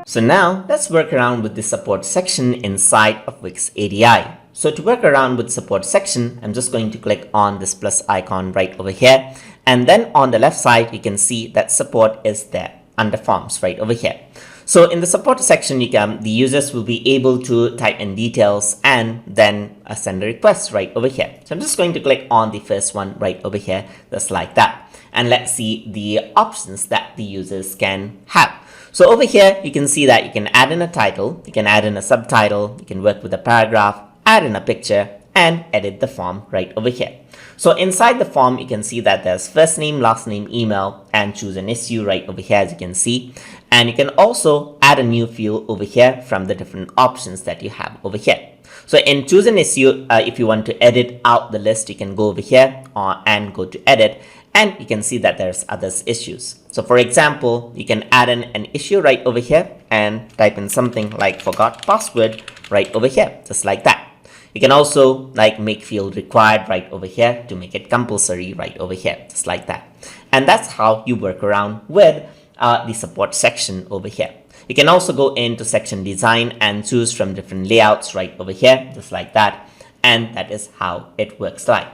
So now let's work around with the support section inside of Wix ADI. So to work around with support section, I'm just going to click on this plus icon right over here. And then on the left side, you can see that support is there under forms right over here. So in the support section, the users will be able to type in details and then send a request right over here. So I'm just going to click on the first one right over here, just like that. And let's see the options that the users can have. So over here, you can see that you can add in a title, you can add in a subtitle, you can work with a paragraph, add in a picture, and edit the form right over here. So inside the form, you can see that there's first name, last name, email, and choose an issue right over here, as you can see. And you can also add a new field over here from the different options that you have over here. So in choose an issue, if you want to edit out the list, you can go over here and go to edit. And you can see that there's others issues. So for example, you can add in an issue right over here and type in something like forgot password right over here, just like that. You can also make field required right over here to make it compulsory right over here, just like that. And that's how you work around with the support section over here. You can also go into section design and choose from different layouts right over here, just like that. And that is how it works like.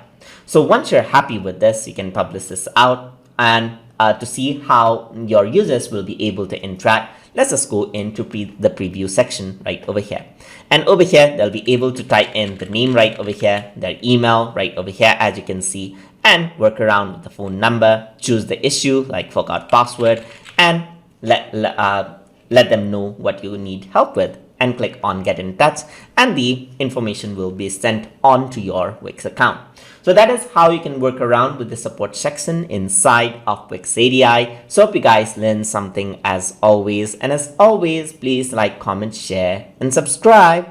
So once you're happy with this, you can publish this out, and to see how your users will be able to interact, let's just go into the preview section right over here. And over here, they'll be able to type in the name right over here, their email right over here, as you can see, and work around with the phone number, choose the issue like forgot password, and let them know what you need help with, and click on get in touch, and the information will be sent on to your Wix account. So that is how you can work around with the support section inside of Wix ADI. So hope you guys learned something as always. And as always, please like, comment, share, and subscribe.